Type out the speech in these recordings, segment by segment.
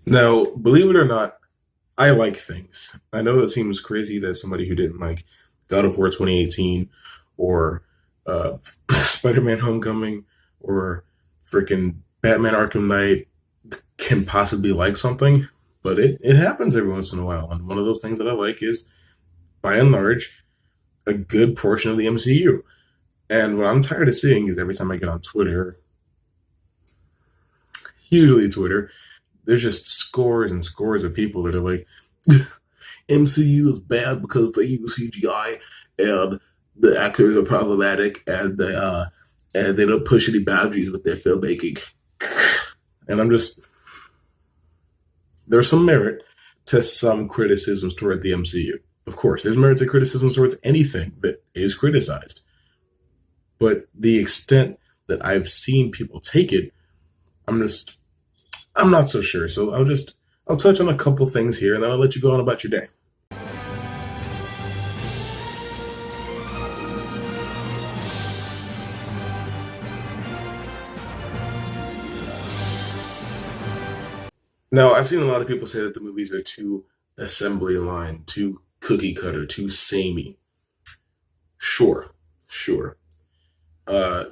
Now, believe it or not, I like things. I know that seems crazy that somebody who didn't like God of War 2018 or Spider Man Homecoming or freaking Batman Arkham Knight can possibly like something, but it happens every once in a while. And one of those things that I like is, by and large, a good portion of the MCU. And what I'm tired of seeing is every time I get on Twitter, usually Twitter, there's just scores and scores of people that are like, MCU is bad because they use CGI and the actors are problematic and they don't push any boundaries with their filmmaking. And I'm just there's some merit to some criticisms toward the MCU. Of course, there's merit to criticisms towards anything that is criticized. But the extent that I've seen people take it, I'm just I'm not so sure. So I'll touch on a couple things here and then I'll let you go on about your day. Now, I've seen a lot of people say that the movies are too assembly line, too cookie cutter, too samey. Sure, sure. Uh,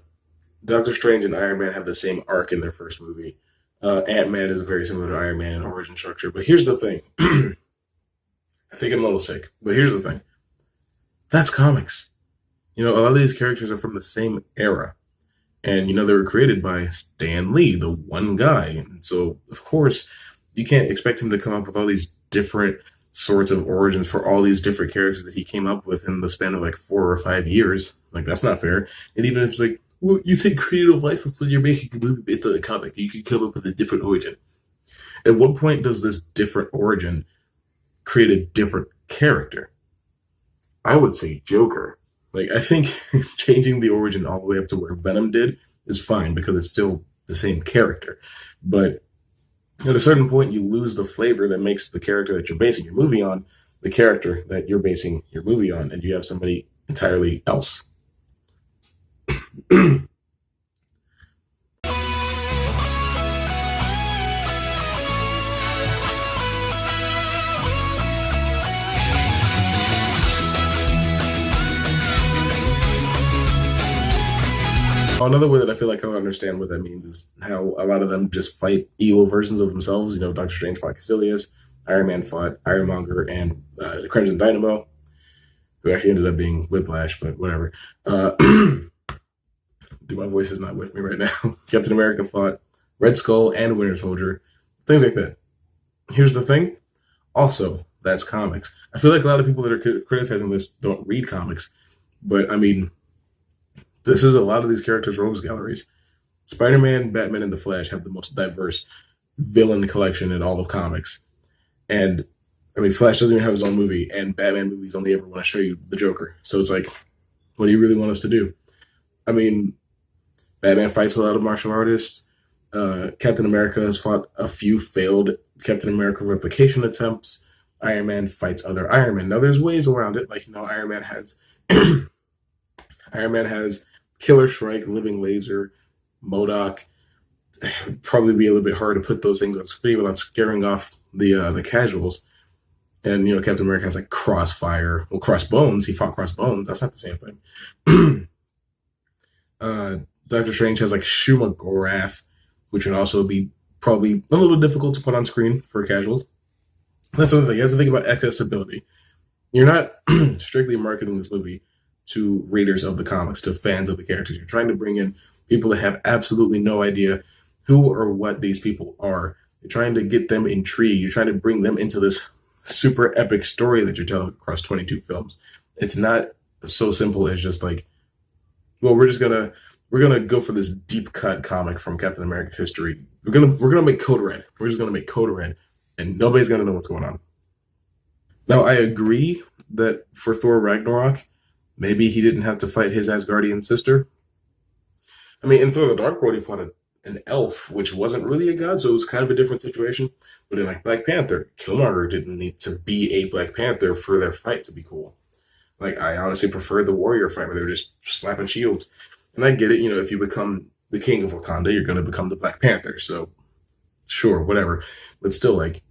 Doctor Strange and Iron Man have the same arc in their first movie. Ant Man is very similar to Iron Man in origin structure. But here's the thing. I think I'm a little sick. But here's the thing. That's comics. A lot of these characters are from the same era. And, they were created by Stan Lee, the one guy. And so, of course, you can't expect him to come up with all these different sorts of origins for all these different characters that he came up with in the span of like 4 or 5 years. Like, that's not fair. And even if it's like, well, you take creative license when you're making a movie based on a comic, you can come up with a different origin. At what point does this different origin create a different character? I would say Joker. Like, I think changing the origin all the way up to where Venom did is fine because it's still the same character. But at a certain point, you lose the flavor that makes the character that you're basing your movie on the character that you're basing your movie on, and you have somebody entirely else. Another way that I feel like I don't understand what that means is how a lot of them just fight evil versions of themselves. Doctor Strange fought Caecilius, Iron Man fought Ironmonger and Crimson Dynamo, who actually ended up being Whiplash, but whatever. Dude, my voice is not with me right now. Captain America fought Red Skull and Winter Soldier, things like that. Here's the thing. Also, that's comics. I feel like a lot of people that are criticizing this don't read comics, but I mean, this is a lot of these characters' rogues galleries. Spider-Man, Batman, and The Flash have the most diverse villain collection in all of comics. And I mean, Flash doesn't even have his own movie, and Batman movies only ever want to show you the Joker. So it's like, what do you really want us to do? I mean, Batman fights a lot of martial artists. Captain America has fought a few failed Captain America replication attempts. Iron Man fights other Iron Men. Now, there's ways around it. Like, Iron Man has Iron Man has Killer Shrike, Living Laser, MODOK. It'd probably be a little bit hard to put those things on screen without scaring off the casuals. And Captain America has like Crossfire, well, Crossbones. He fought Crossbones. That's not the same thing. Doctor Strange has like Shuma Gorath, which would also be probably a little difficult to put on screen for casuals. That's the other thing. You have to think about accessibility. You're not strictly marketing this movie to readers of the comics, to fans of the characters. You're trying to bring in people that have absolutely no idea who or what these people are. You're trying to get them intrigued. You're trying to bring them into this super epic story that you're telling across 22 films. It's not so simple as just like, well, we're gonna go for this deep cut comic from Captain America's history. We're gonna make Code Red. We're just gonna make Code Red, and nobody's gonna know what's going on. Now, I agree that for Thor Ragnarok, maybe he didn't have to fight his Asgardian sister. I mean, in Thor the Dark World, he fought an elf, which wasn't really a god, so it was kind of a different situation. But in like Black Panther, Killmonger didn't need to be a Black Panther for their fight to be cool. Like, I honestly prefer the warrior fight where they were just slapping shields. And I get it, if you become the king of Wakanda, you're going to become the Black Panther. So Sure, whatever. But still, like,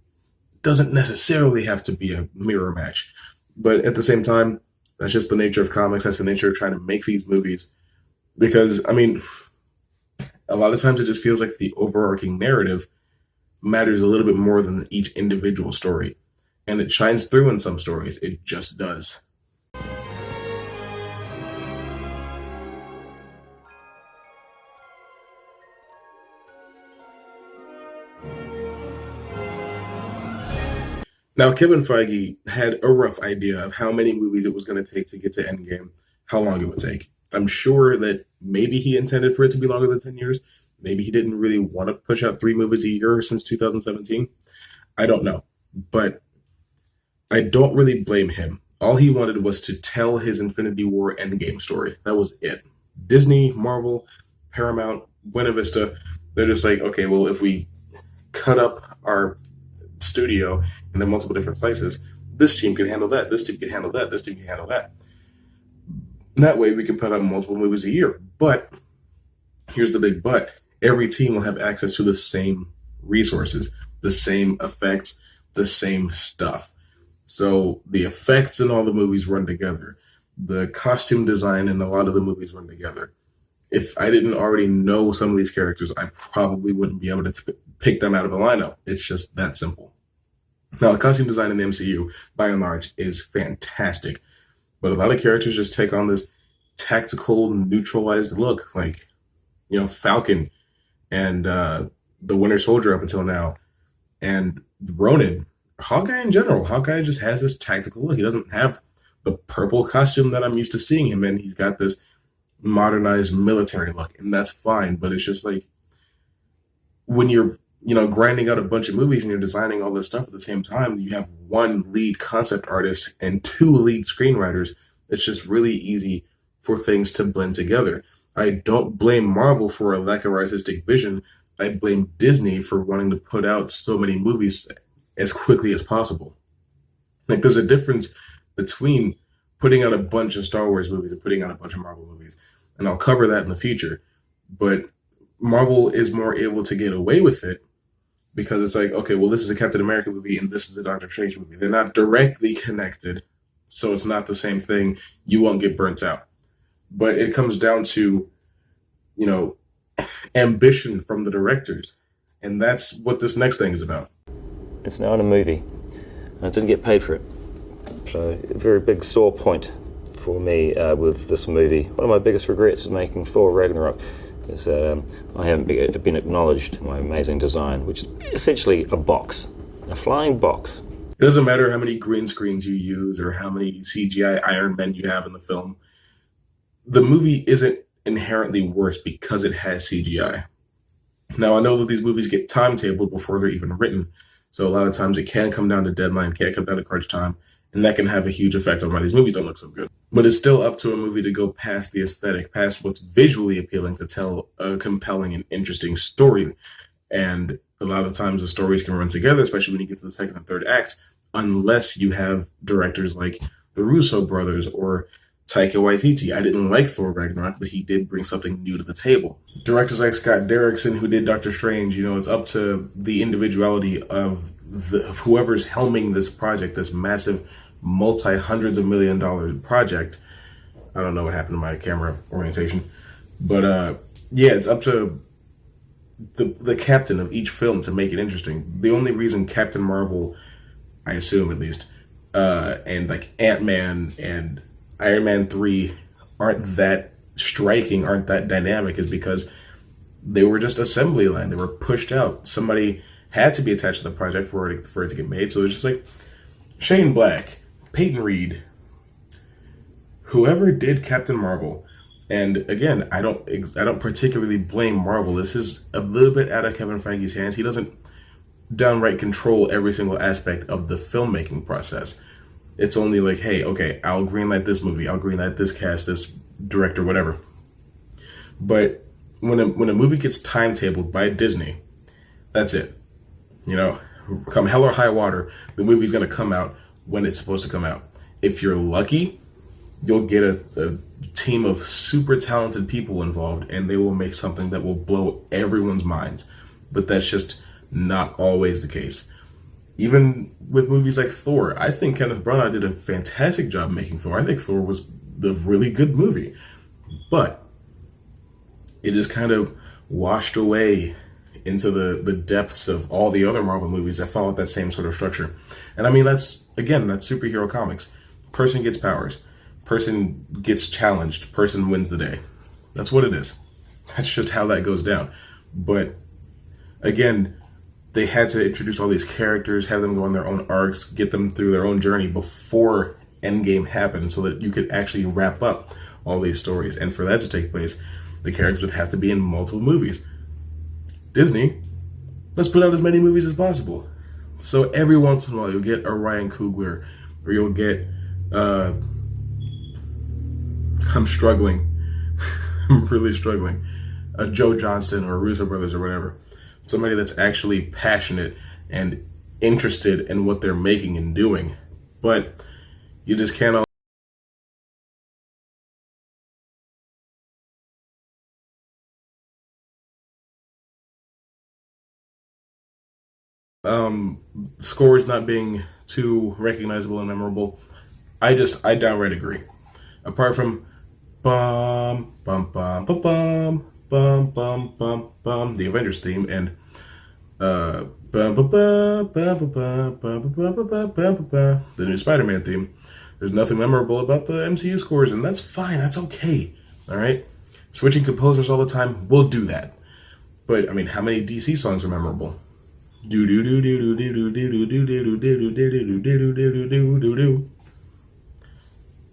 doesn't necessarily have to be a mirror match. But at the same time, that's just the nature of comics. That's the nature of trying to make these movies. Because, I mean, a lot of times it just feels like the overarching narrative matters a little bit more than each individual story. And it shines through in some stories. It just does. Now, Kevin Feige had a rough idea of how many movies it was going to take to get to Endgame, how long it would take. I'm sure that maybe he intended for it to be longer than 10 years. Maybe he didn't really want to push out 3 movies a year since 2017. I don't know. But I don't really blame him. All he wanted was to tell his Infinity War Endgame story. That was it. Disney, Marvel, Paramount, Buena Vista, they're just like, okay, well, if we cut up our studio into multiple different slices, this team can handle that, this team can handle that, this team can handle that. And that way we can put out multiple movies a year. But here's the big but. Every team will have access to the same resources, the same effects, the same stuff. So the effects in all the movies run together. The costume design in a lot of the movies run together. If I didn't already know some of these characters, I probably wouldn't be able to pick them out of a lineup. It's just that simple. Now, the costume design in the MCU, by and large, is fantastic. But a lot of characters just take on this tactical, neutralized look, like, Falcon and the Winter Soldier up until now, and Ronin, Hawkeye in general. Hawkeye just has this tactical look. He doesn't have the purple costume that I'm used to seeing him in. He's got this modernized military look, and that's fine. But it's just like when you're, grinding out a bunch of movies and you're designing all this stuff at the same time, you have one lead concept artist and 2 lead screenwriters. It's just really easy for things to blend together. I don't blame Marvel for a lack of artistic vision. I blame Disney for wanting to put out so many movies as quickly as possible. Like, there's a difference between putting out a bunch of Star Wars movies and putting out a bunch of Marvel movies. And I'll cover that in the future. But Marvel is more able to get away with it because it's like, okay, well, this is a Captain America movie and this is a Doctor Strange movie. They're not directly connected, so it's not the same thing. You won't get burnt out. But it comes down to, ambition from the directors. And that's what this next thing is about. It's now in a movie. I didn't get paid for it. So a very big sore point for me with this movie. One of my biggest regrets is making Thor Ragnarok is that I haven't been acknowledged my amazing design, which is essentially a box, a flying box. It doesn't matter how many green screens you use or how many CGI Iron Men you have in the film. The movie isn't inherently worse because it has CGI. Now, I know that these movies get timetabled before they're even written, so a lot of times it can come down to deadline, can come down to crunch time, and that can have a huge effect on why these movies don't look so good. But it's still up to a movie to go past the aesthetic, past what's visually appealing, to tell a compelling and interesting story. And a lot of times the stories can run together, especially when you get to the second and third acts, unless you have directors like the Russo brothers or Taika Waititi. I didn't like Thor Ragnarok, but he did bring something new to the table. Directors like Scott Derrickson, who did Doctor Strange, it's up to the individuality of whoever's helming this project, this massive multi-hundreds of $1 million project. I don't know what happened to my camera orientation, but it's up to the captain of each film to make it interesting. The only reason Captain Marvel, I assume at least, and like Ant-Man and Iron Man 3 aren't that striking, aren't that dynamic, is because they were just assembly line. They were pushed out. Somebody had to be attached to the project for it to get made. So it was just like Shane Black, Peyton Reed, whoever did Captain Marvel. And again, I don't particularly blame Marvel. This is a little bit out of Kevin Feige's hands. He doesn't downright control every single aspect of the filmmaking process. It's only like, hey, okay, I'll greenlight this movie, I'll greenlight this cast, this director, whatever. But when a movie gets timetabled by Disney, that's it. Come hell or high water, the movie's gonna come out when it's supposed to come out. If you're lucky, you'll get a team of super talented people involved, and they will make something that will blow everyone's minds. But that's just not always the case. Even with movies like Thor, I think Kenneth Branagh did a fantastic job making Thor. I think Thor was the really good movie. But it is kind of washed away into the depths of all the other Marvel movies that followed that same sort of structure. And I mean, that's superhero comics. Person gets powers. Person gets challenged. Person wins the day. That's what it is. That's just how that goes down. But again, they had to introduce all these characters, have them go on their own arcs, get them through their own journey before Endgame happened so that you could actually wrap up all these stories. And for that to take place, the characters would have to be in multiple movies. Disney, let's put out as many movies as possible. So every once in a while you'll get a Ryan Coogler, or you'll get, I'm struggling, I'm really struggling, a Joe Johnston or Russo Brothers or whatever. Somebody that's actually passionate and interested in what they're making and doing. But you just can't scores not being too recognizable and memorable. I downright agree. Apart from bum bum bum bum bum bum bum bum bum, the Avengers theme, and bum bum bum bum bum bum bum bum bum, the new Spider-Man theme. There's nothing memorable about the MCU scores, and that's fine. That's okay. All right, switching composers all the time, we'll do that. But I mean, how many DC songs are memorable? Do do do do do do do do do do do do do do do do do do do.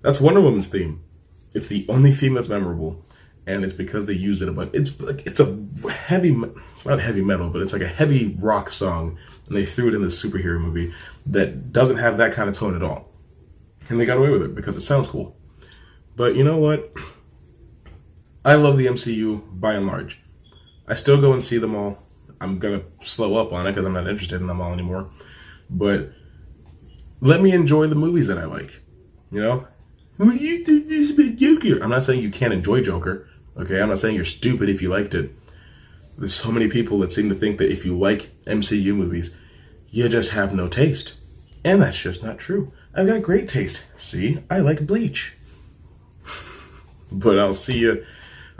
That's Wonder Woman's theme. It's the only theme that's memorable, and it's because they used it a bunch. It's a heavy, it's not heavy metal, but it's like a heavy rock song, and they threw it in this superhero movie that doesn't have that kind of tone at all, and they got away with it because it sounds cool. But you know what? I love the MCU by and large. I still go and see them all. I'm gonna slow up on it because I'm not interested in them all anymore. But let me enjoy the movies that I like. You know? Well, you think this is Joker? I'm not saying you can't enjoy Joker. Okay, I'm not saying you're stupid if you liked it. There's so many people that seem to think that if you like MCU movies, you just have no taste. And that's just not true. I've got great taste. See, I like Bleach. But I'll see you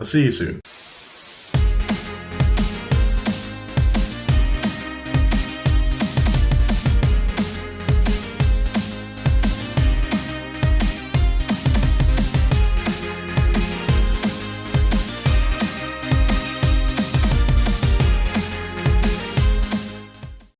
soon.